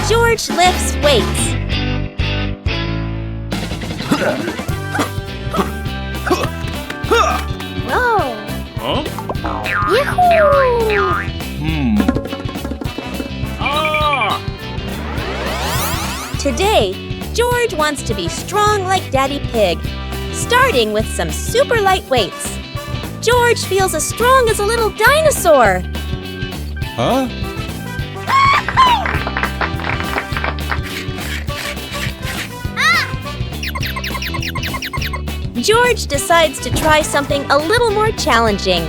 George lifts weights. Whoa! Huh? Yahoo! Ah! Today, George wants to be strong like Daddy Pig, starting with some super light weights. George feels as strong as a little dinosaur. Huh? George decides to try something a little more challenging.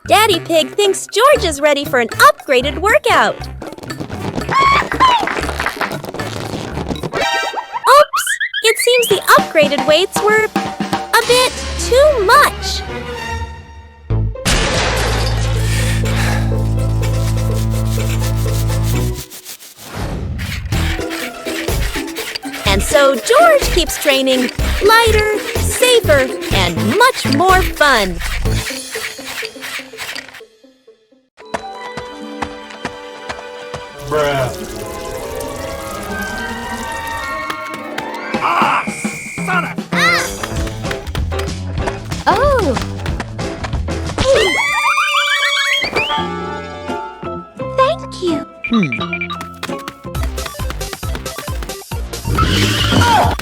Daddy Pig thinks George is ready for an upgraded workout. Oops! It seems the upgraded weights were a bit too much. And so George keeps training lighter, safer, and much more fun. Bruh. Ah! Son of... Oh! Thank you. Oh!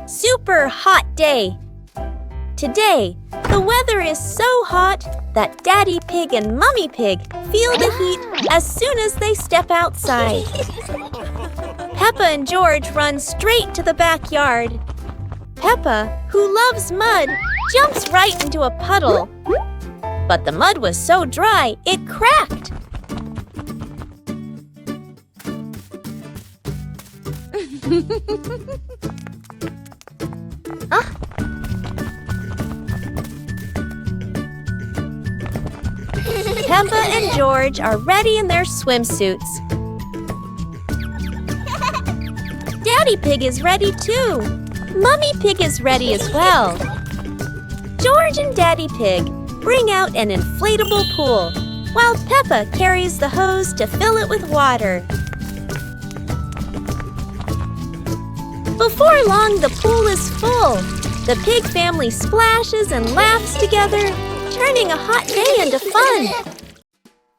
Super hot day. Today, the weather is so hot that Daddy Pig and Mummy Pig feel the heat as soon as they step outside. Peppa and George run straight to the backyard. Peppa, who loves mud, jumps right into a puddle. But the mud was so dry, it cracked. Peppa and George are ready in their swimsuits. Daddy Pig is ready too. Mummy Pig is ready as well. George and Daddy Pig bring out an inflatable pool, while Peppa carries the hose to fill it with water. Before long, the pool is full. The pig family splashes and laughs together, turning a hot day into fun.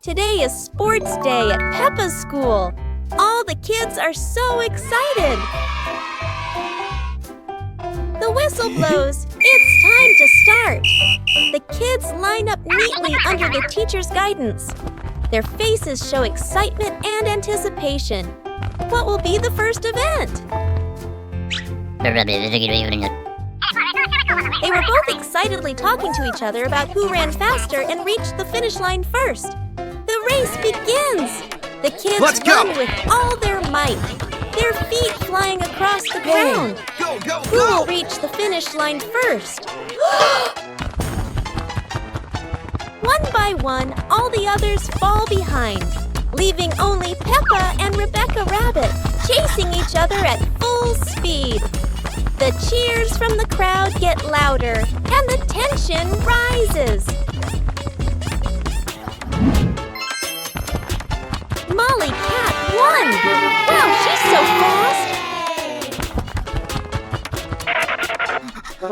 Today is sports day at Peppa's school. All the kids are so excited. The whistle blows. It's time to start. The kids line up neatly under the teacher's guidance. Their faces show excitement and anticipation. What will be the first event? They were both excitedly talking to each other about who ran faster and reached the finish line first. The race begins! The kids run with all their might, their feet flying across the ground. Go, go, Who will reach the finish line first? One by one, all the others fall behind, leaving only Peppa and Rebecca Rabbit chasing each other at full speed. The cheers from the crowd get louder, and the tension rises. Molly Cat won! Wow, she's so fast! Today,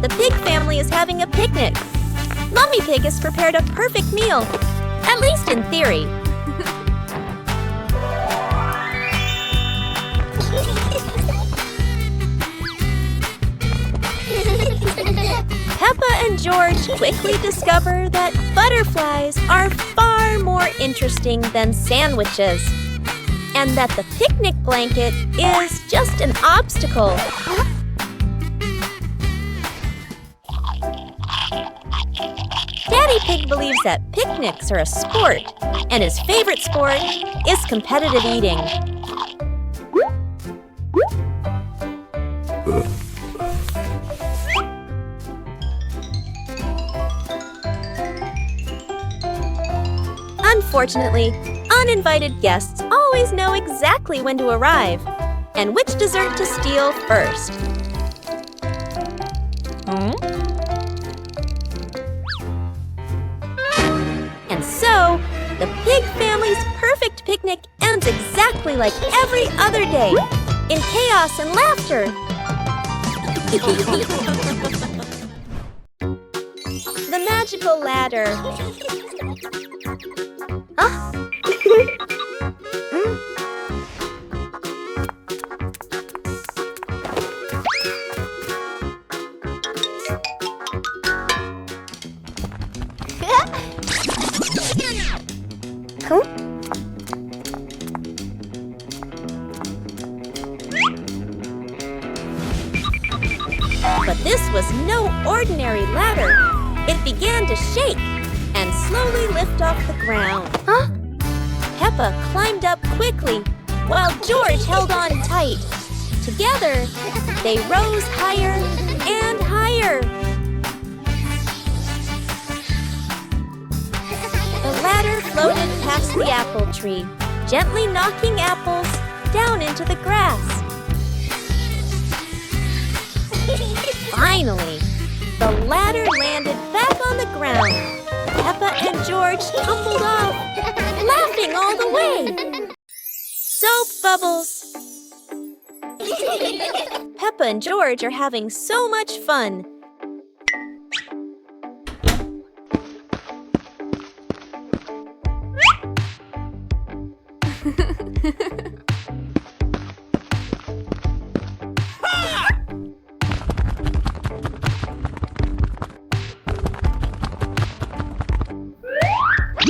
the pig family is having a picnic. Mummy Pig has prepared a perfect meal, at least in theory. Peppa and George quickly discover that butterflies are far more interesting than sandwiches, and that the picnic blanket is just an obstacle. Daddy Pig believes that picnics are a sport, and his favorite sport is competitive eating. Unfortunately, uninvited guests always know exactly when to arrive and which dessert to steal first. And so, the pig family's perfect picnic ends exactly like every other day, in chaos and laughter. The magical ladder. Huh? But this was no ordinary ladder. It began to shake and slowly lift off the ground. Huh? Peppa climbed up quickly while George held on tight. Together, they rose higher and higher. The ladder floated past the apple tree, gently knocking apples down into the grass. Finally, the ladder landed back on the ground. Peppa and George tumbled off, laughing all the way. Soap bubbles! Peppa and George are having so much fun.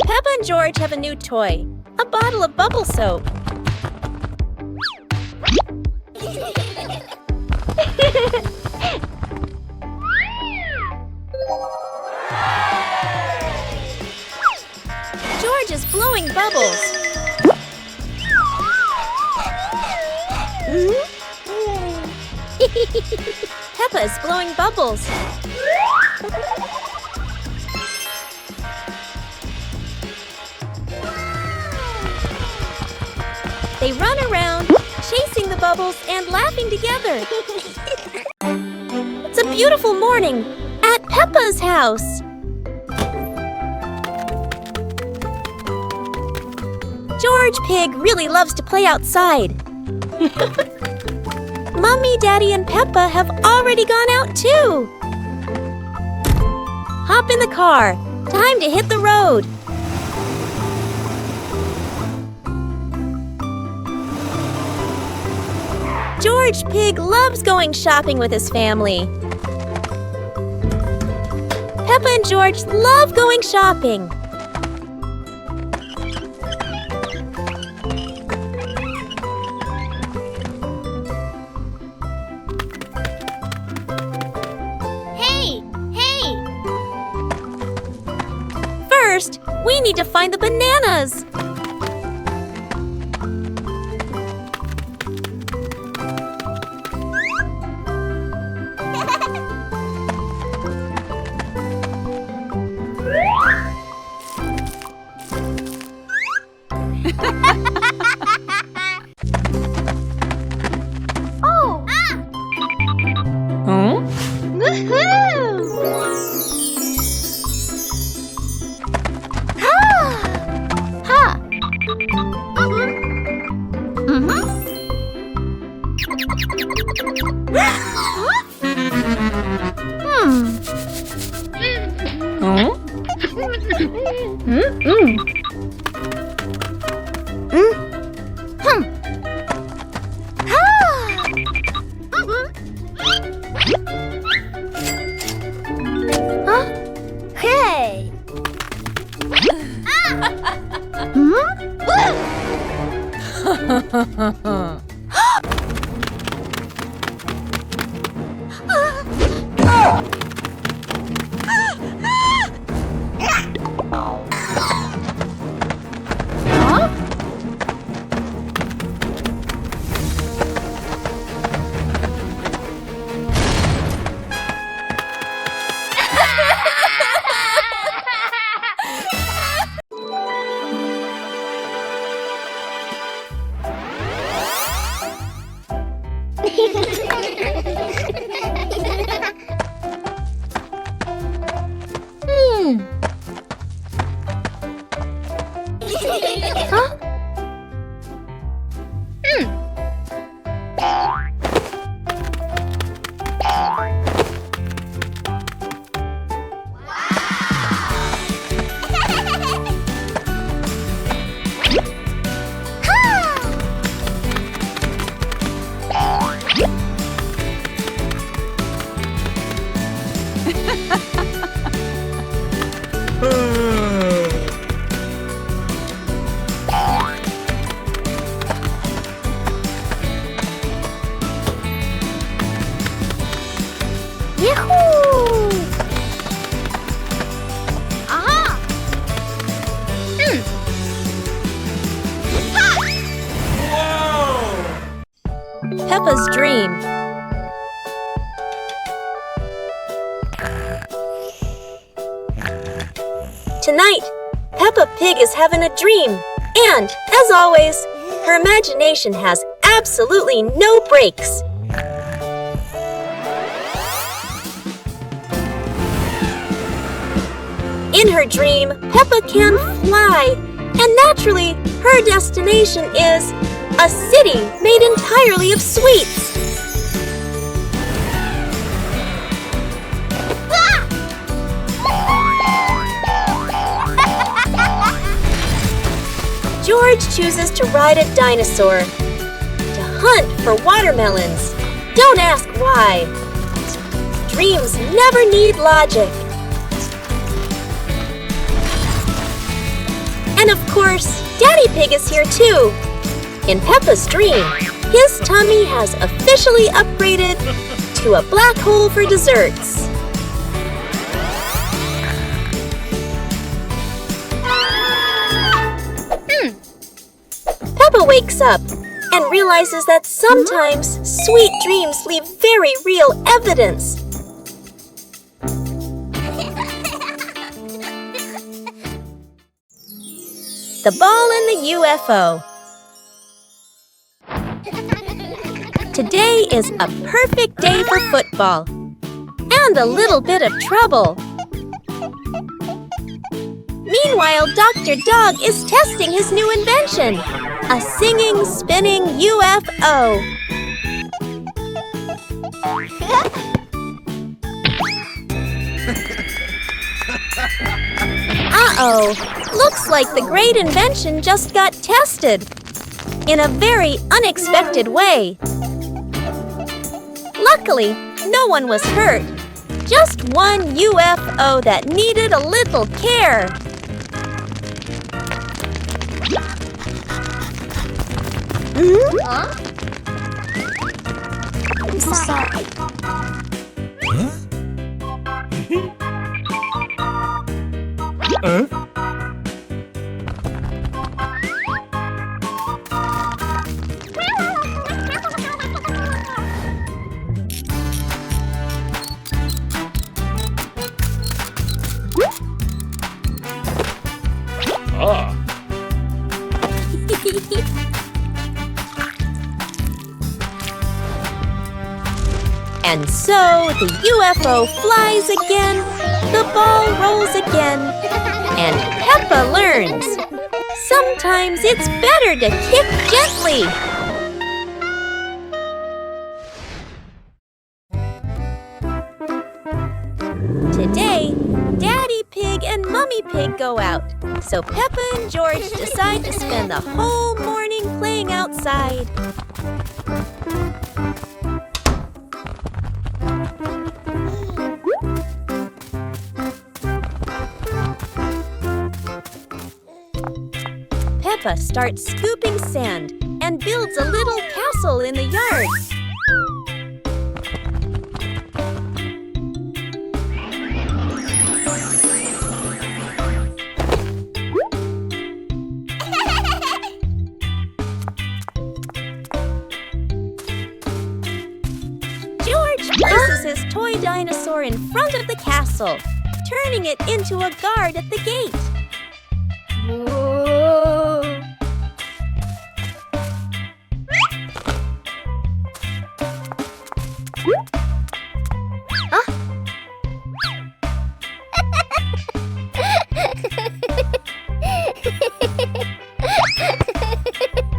Peppa and George have a new toy, a bottle of bubble soap. George is blowing bubbles. Peppa is blowing bubbles. They run around, chasing the bubbles and laughing together. It's a beautiful morning at Peppa's house. George Pig really loves to play outside. Mummy, Daddy, and Peppa have already gone out too. Hop in the car. Time to hit the road. George Pig loves going shopping with his family. Peppa and George love going shopping. Hey! First, we need to find the bananas. Hey! Yahoo! Aha! Peppa's dream. Tonight, Peppa Pig is having a dream. And, as always, her imagination has absolutely no brakes. In her dream, Peppa can fly, and naturally, her destination is a city made entirely of sweets. George chooses to ride a dinosaur, to hunt for watermelons. Don't ask why. Dreams never need logic. And of course, Daddy Pig is here too. In Peppa's dream, his tummy has officially upgraded to a black hole for desserts. Peppa wakes up and realizes that sometimes sweet dreams leave very real evidence. The ball and the UFO. Today is a perfect day for football. And a little bit of trouble. Meanwhile, Dr. Dog is testing his new invention, a singing, spinning UFO. Uh-oh, looks like the great invention just got tested in a very unexpected way. Luckily, no one was hurt. Just one UFO that needed a little care. And so the UFO flies again, the ball rolls again, and Peppa learns. Sometimes it's better to kick gently. Today, Daddy Pig and Mummy Pig go out, so Peppa and George decide to spend the whole morning playing outside. Peppa starts scooping sand and builds a little castle in the yard. George places his toy dinosaur in front of the castle, turning it into a guard at the gate. Whoa.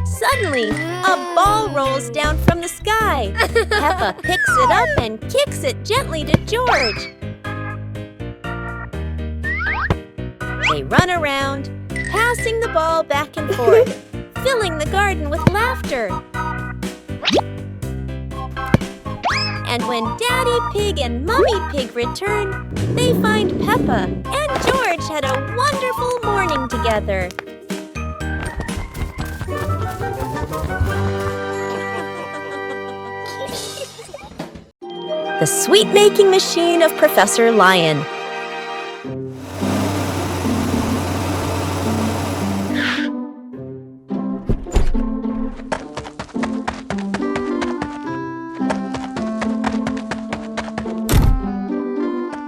Suddenly, a ball rolls down from the sky. Peppa picks it up and kicks it gently to George. They run around, passing the ball back and forth, filling the garden with laughter. And when Daddy Pig and Mummy Pig return, they find Peppa and George had a wonderful morning together. The sweet-making machine of Professor Lion.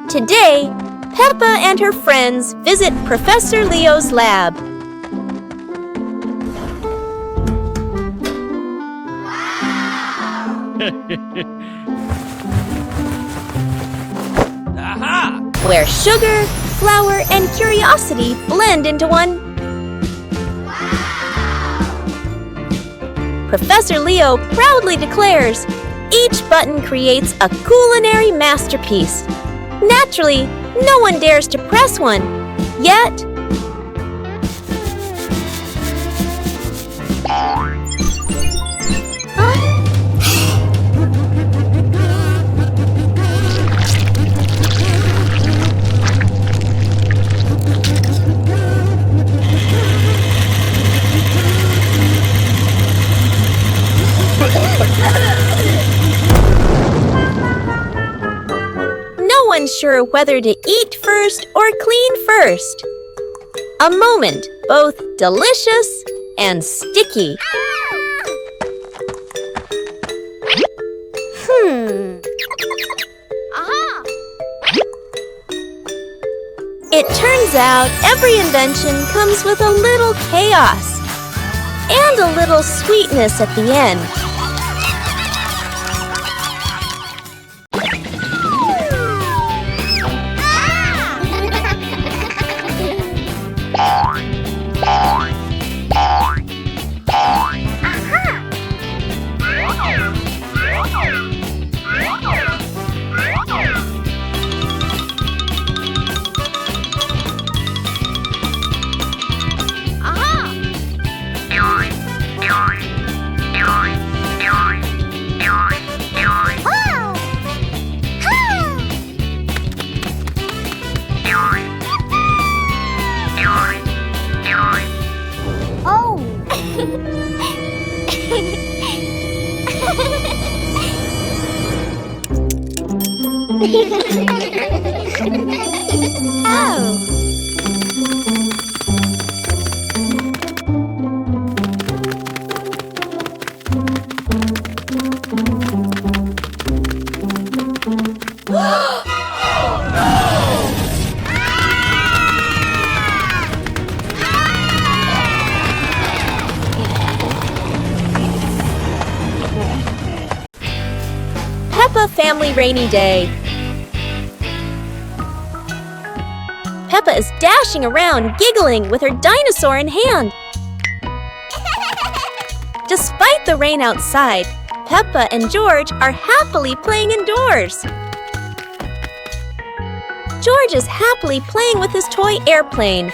Today, Peppa and her friends visit Professor Leo's lab. Aha! Where sugar, flour, and curiosity blend into one. Professor Leo proudly declares, each button creates a culinary masterpiece. Naturally, no one dares to press one, yet... Unsure whether to eat first or clean first. A moment both delicious and sticky. Aha! It turns out every invention comes with a little chaos and a little sweetness at the end. Peppa Family Rainy Day. Peppa is dashing around, giggling with her dinosaur in hand. Despite the rain outside, Peppa and George are happily playing indoors. George is happily playing with his toy airplane.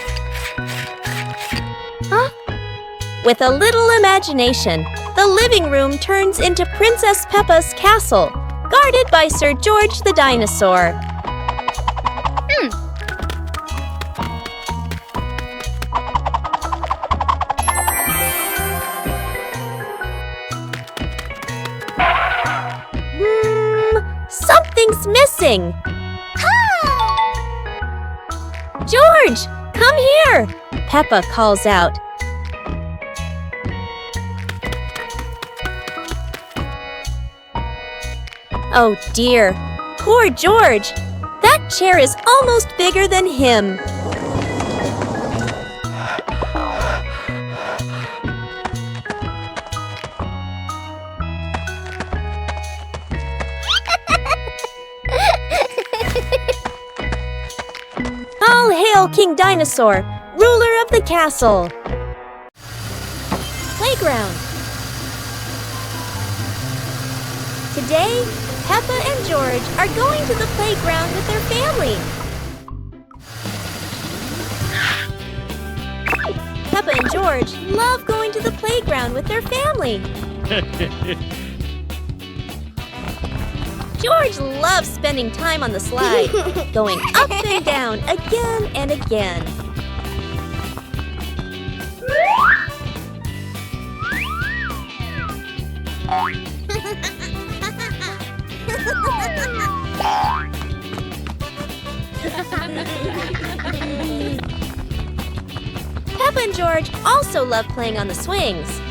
Huh? With a little imagination, the living room turns into Princess Peppa's castle, guarded by Sir George the dinosaur. Something's missing. George, come here! Peppa calls out. Oh dear, poor George. That chair is almost bigger than him. All hail King Dinosaur, ruler of the castle. Playground. Today, Peppa and George are going to the playground with their family. Peppa and George love going to the playground with their family. George loves spending time on the slide, going up and down again and again. Peppa and George also love playing on the swings.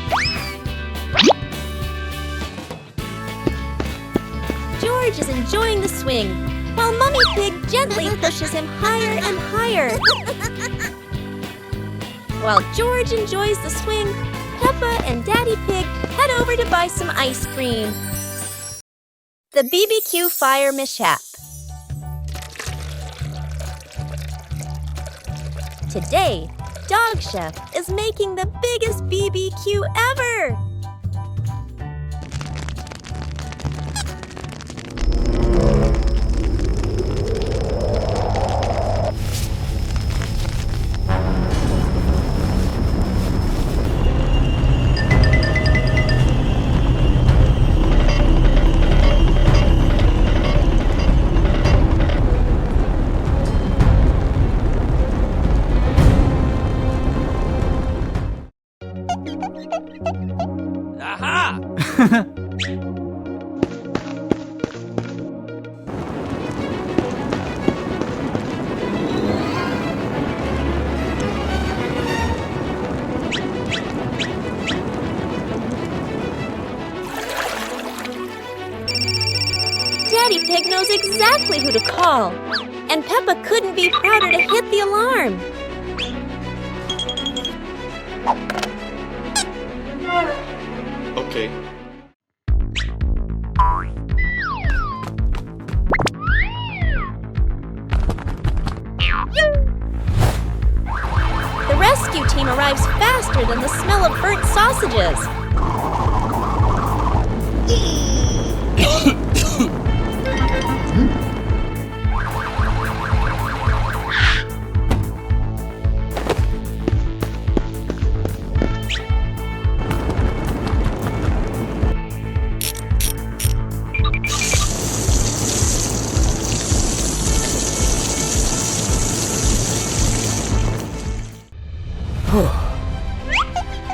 George is enjoying the swing, while Mummy Pig gently pushes him higher and higher. While George enjoys the swing, Peppa and Daddy Pig head over to buy some ice cream. The BBQ fire mishap. Today, Dog Chef is making the biggest BBQ ever! Aha! Daddy Pig knows exactly who to call, and Peppa couldn't be prouder to hit the alarm. Okay. The rescue team arrives faster than the smell of burnt sausages.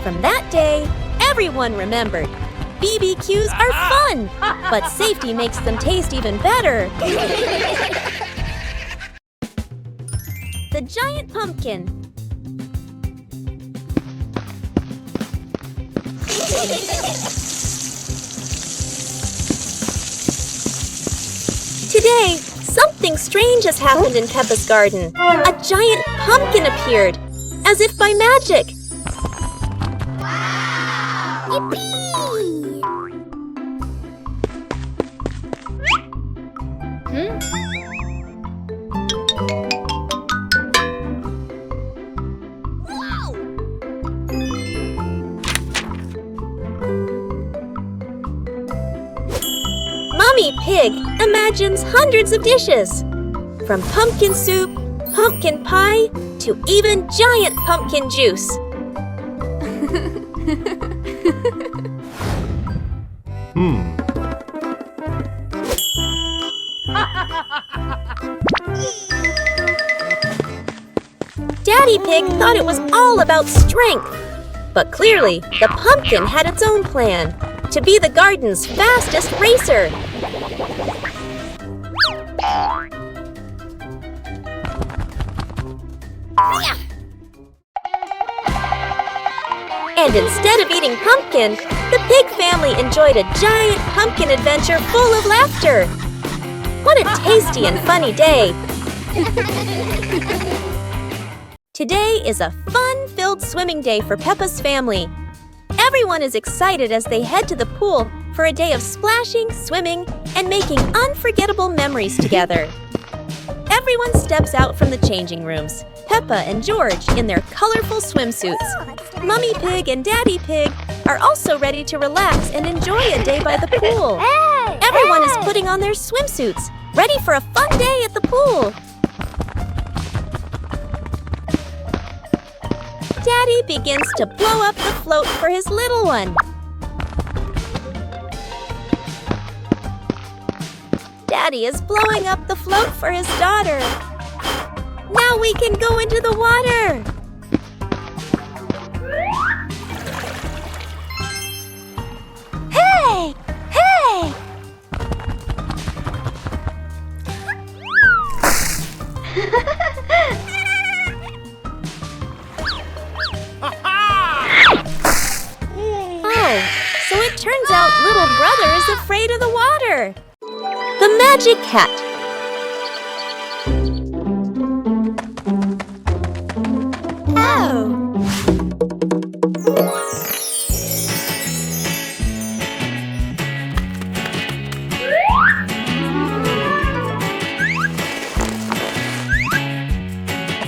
From that day, everyone remembered, BBQs are fun, but safety makes them taste even better. The giant pumpkin. Today, something strange has happened in Peppa's garden. A giant pumpkin appeared, as if by magic. Yippee! Mummy Pig imagines hundreds of dishes, from pumpkin soup, pumpkin pie, to even giant pumpkin juice. Daddy Pig thought it was all about strength. But clearly, the pumpkin had its own plan, to be the garden's fastest racer. And instead of eating pumpkin, the pig family enjoyed a giant pumpkin adventure full of laughter. What a tasty and funny day! Today is a fun-filled swimming day for Peppa's family. Everyone is excited as they head to the pool for a day of splashing, swimming, and making unforgettable memories together. Everyone steps out from the changing rooms, Peppa and George in their colorful swimsuits. Mummy Pig and Daddy Pig are also ready to relax and enjoy a day by the pool. Everyone is putting on their swimsuits, ready for a fun day at the pool. Daddy begins to blow up the float for his little one. Daddy is blowing up the float for his daughter. Now we can go into the water. Hey! Hey! Oh, so it turns out little brother is afraid of the water. The magic hat. Oh!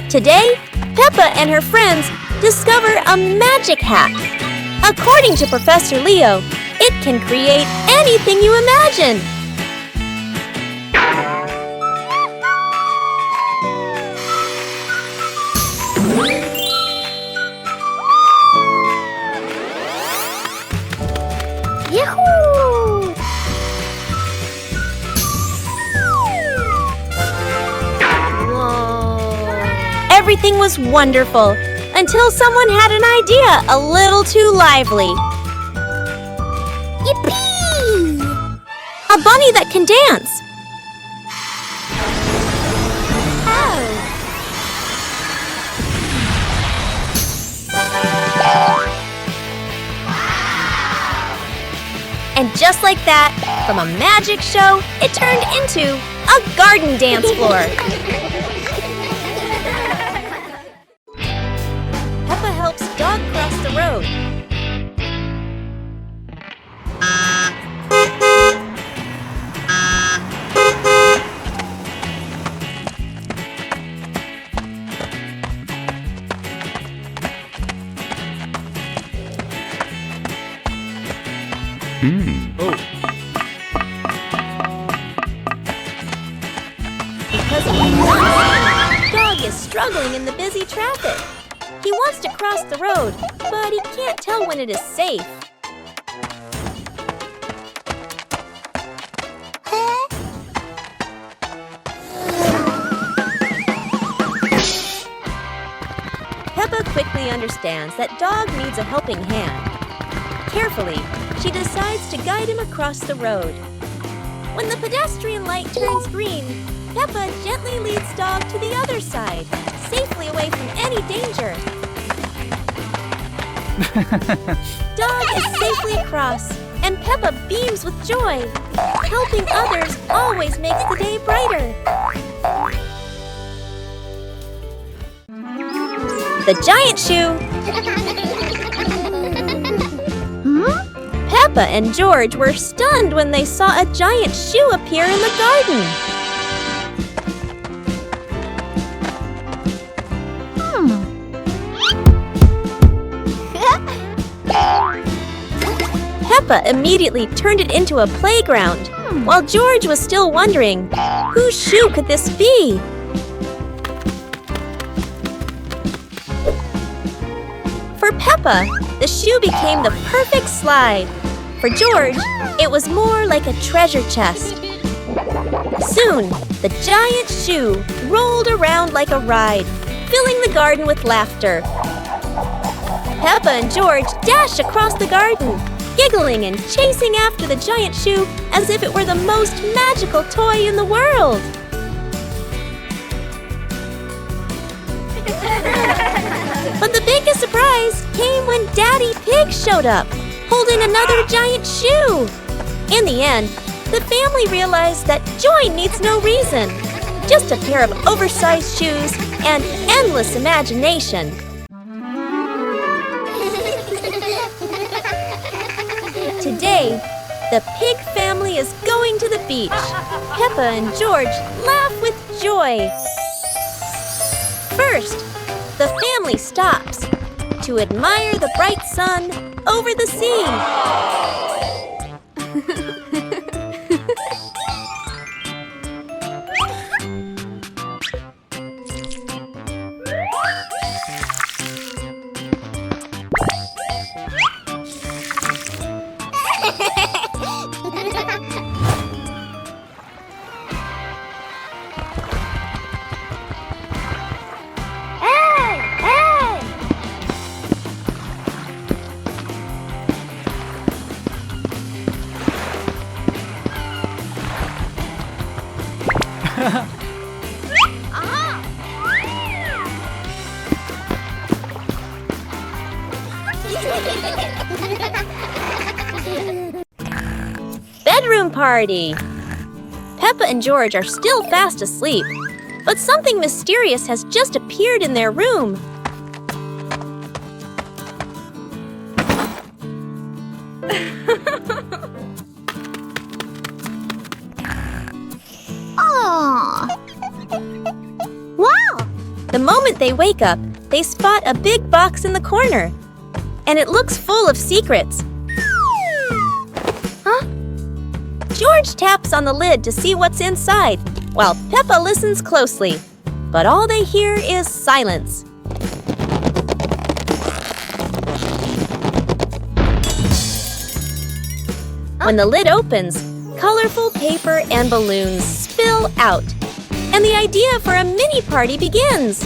Today, Peppa and her friends discover a magic hat. According to Professor Leo, it can create anything you imagine. Yahoo! Everything was wonderful until someone had an idea a little too lively. Yippee! A bunny that can dance. Oh! And just like that, from a magic show, it turned into a garden dance floor. Peppa helps Dog cross the road. Because of the Dog is struggling in the busy traffic. He wants to cross the road, but he can't tell when it is safe. Peppa quickly understands that Dog needs a helping hand. Carefully, she decides to guide him across the road. When the pedestrian light turns green, Peppa gently leads Dog to the other side, safely away from any danger. Dog is safely across, and Peppa beams with joy. Helping others always makes the day brighter. The giant shoe. Peppa and George were stunned when they saw a giant shoe appear in the garden. Peppa immediately turned it into a playground, while George was still wondering, whose shoe could this be? For Peppa, the shoe became the perfect slide. For George, it was more like a treasure chest. Soon, the giant shoe rolled around like a ride, filling the garden with laughter. Peppa and George dashed across the garden, giggling and chasing after the giant shoe as if it were the most magical toy in the world. But the biggest surprise came when Daddy Pig showed up, holding another giant shoe. In the end, the family realized that joy needs no reason, just a pair of oversized shoes and endless imagination. Today, the pig family is going to the beach. Peppa and George laugh with joy. First, the family stops to admire the bright sun over the sea. Bedroom party! Peppa and George are still fast asleep, but something mysterious has just appeared in their room. Aww. Wow! The moment they wake up, they spot a big box in the corner, and it looks full of secrets. Huh? George taps on the lid to see what's inside, while Peppa listens closely. But all they hear is silence. When the lid opens, colorful paper and balloons spill out, and the idea for a mini party begins.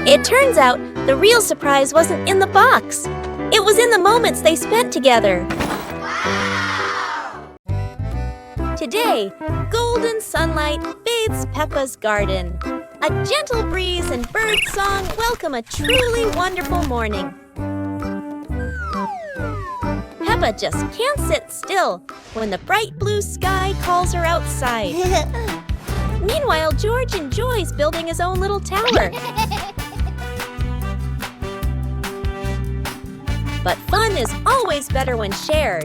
It turns out the real surprise wasn't in the box. It was in the moments they spent together. Today, golden sunlight bathes Peppa's garden. A gentle breeze and bird song welcome a truly wonderful morning. Peppa just can't sit still when the bright blue sky calls her outside. Meanwhile, George enjoys building his own little tower. But fun is always better when shared.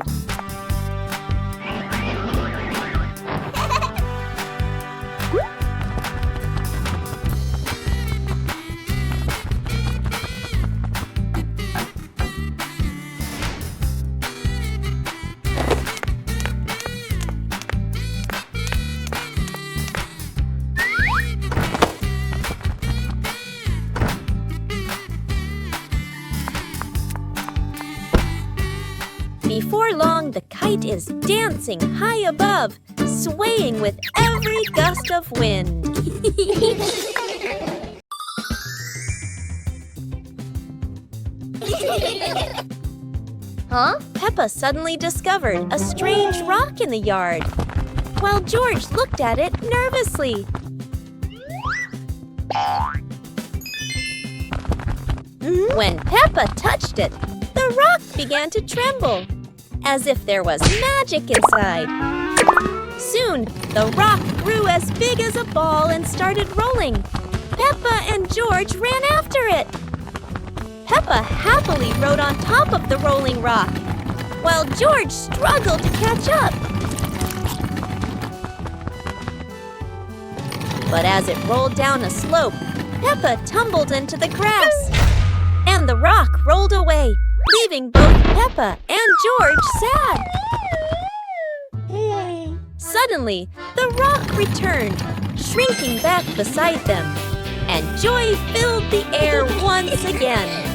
Before long, the kite is dancing high above, swaying with every gust of wind. Huh? Peppa suddenly discovered a strange rock in the yard, while George looked at it nervously. When Peppa touched it, the rock began to tremble, as if there was magic inside. Soon, the rock grew as big as a ball and started rolling. Peppa and George ran after it. Peppa happily rode on top of the rolling rock, while George struggled to catch up. But as it rolled down a slope, Peppa tumbled into the grass, and the rock rolled away, leaving both Peppa and George sad. Suddenly, the rock returned, shrinking back beside them, and joy filled the air once again.